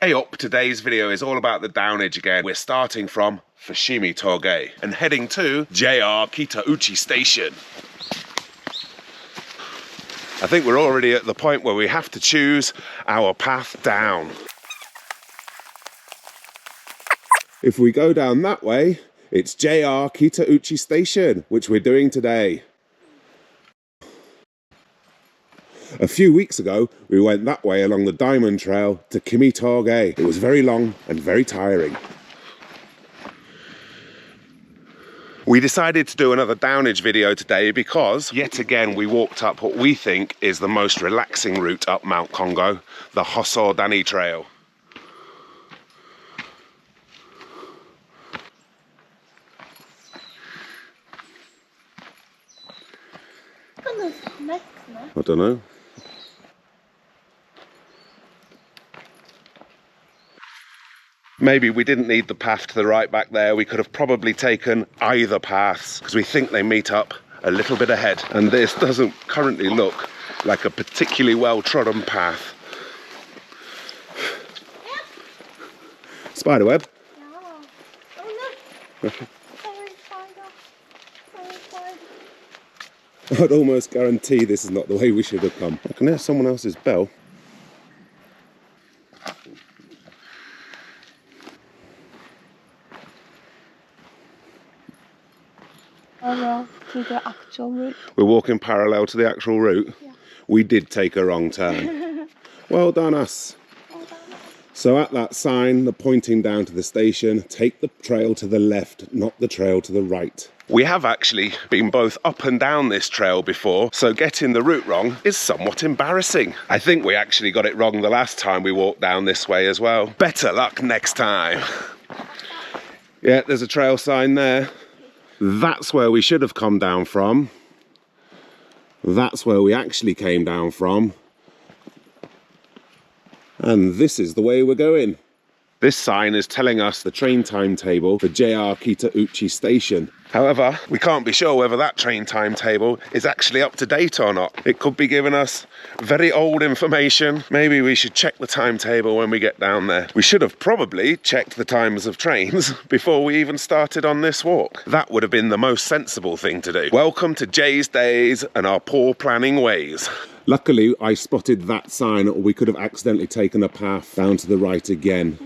Hey up, today's video is all about the downage again. We're starting from Fushimi Toge and heading to JR Kitauchi station. I think we're already at the point where we have to choose our path down. If we go down that way, it's JR Kitauchi station, which we're doing today. A few weeks ago, we went that way along the Diamond Trail to Kimitoge. It was very long and very tiring. We decided to do another downage video today because, yet again, we walked up what we think is the most relaxing route up Mount Kongo, the Hosodani Trail. I don't know. Maybe we didn't need the path to the right back there. We could have probably taken either paths because we think they meet up a little bit ahead. And this doesn't currently look like a particularly well-trodden path. Yeah. Spiderweb? Yeah. Oh no! Sorry, spider. Sorry, spider. I'd almost guarantee this is not the way we should have come. I can hear someone else's bell. To the actual route. We're walking parallel to the actual route. Yeah. We did take a wrong turn. Well done us. Well done. So at that sign, the pointing down to the station, take the trail to the left, not the trail to the right. We have actually been both up and down this trail before, so getting the route wrong is somewhat embarrassing. I think we actually got it wrong the last time we walked down this way as well. Better luck next time. Yeah, there's a trail sign there. That's where we should have come down from. That's where we actually came down from. And this is the way we're going. This sign is telling us the train timetable for JR Kitauchi station. However, we can't be sure whether that train timetable is actually up to date or not. It could be giving us very old information. Maybe we should check the timetable when we get down there. We should have probably checked the times of trains before we even started on this walk. That would have been the most sensible thing to do. Welcome to Jay's days and our poor planning ways. Luckily, I spotted that sign, or we could have accidentally taken a path down to the right again.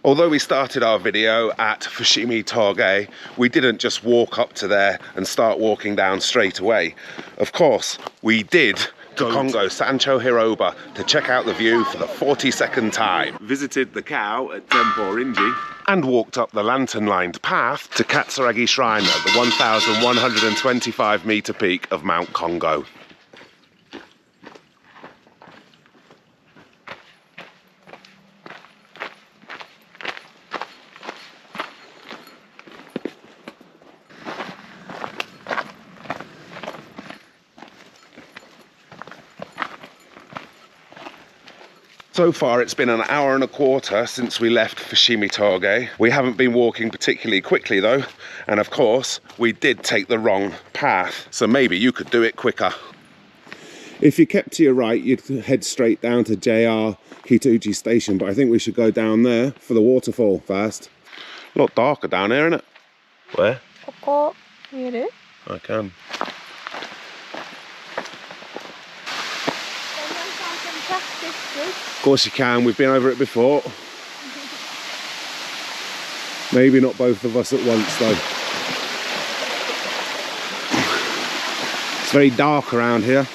Although we started our video at Fushimi Toge, we didn't just walk up to there and start walking down straight away. Of course, we did to Kongo Sancho Hiroba to check out the view for the 42nd time. Visited the cow at Tempo-Rinji and walked up the lantern-lined path to Katsuragi Shrine at the 1,125 metre peak of Mount Kongo. So far it's been an hour and a quarter since we left Fushimi Toge. We haven't been walking particularly quickly though, and of course we did take the wrong path, so maybe you could do it quicker. If you kept to your right, you'd head straight down to JR Kitauchi station, but I think we should go down there for the waterfall first. A lot darker down here, isn't it? Where? I can. Of course you can, we've been over it before. Maybe not both of us at once though. It's very dark around here.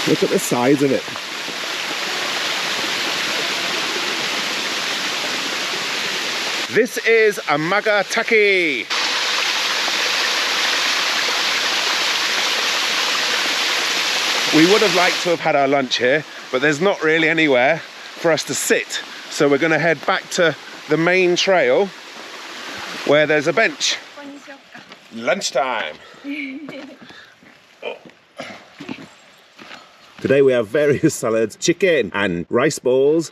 Look at the size of it. This is Amagataki. We would have liked to have had our lunch here, but there's not really anywhere for us to sit. So we're going to head back to the main trail where there's a bench. Lunchtime. Today we have various salads, chicken and rice balls.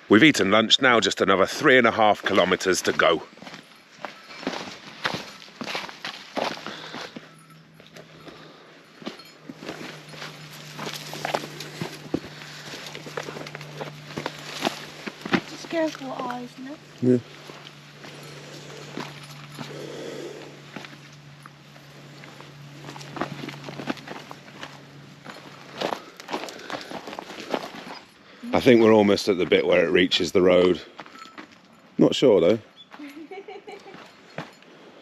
We've eaten lunch now, just another 3.5 kilometers to go. careful eyes, no? Yeah. I think we're almost at the bit where it reaches the road. Not sure though.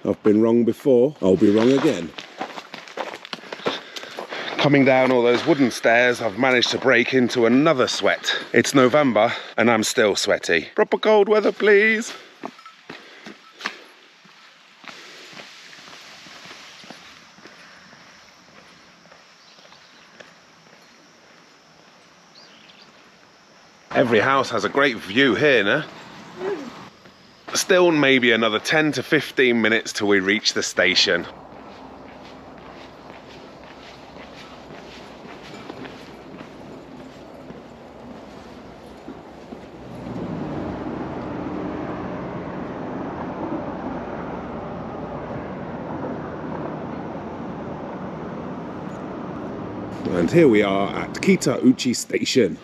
I've been wrong before, I'll be wrong again. Coming down all those wooden stairs, I've managed to break into another sweat. It's November and I'm still sweaty. Proper cold weather, please. Every house has a great view here, no? Still maybe another 10 to 15 minutes till we reach the station. And here we are at Kitauchi station.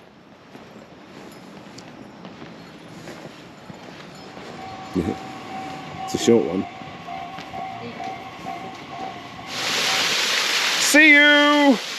It's a short one. See you!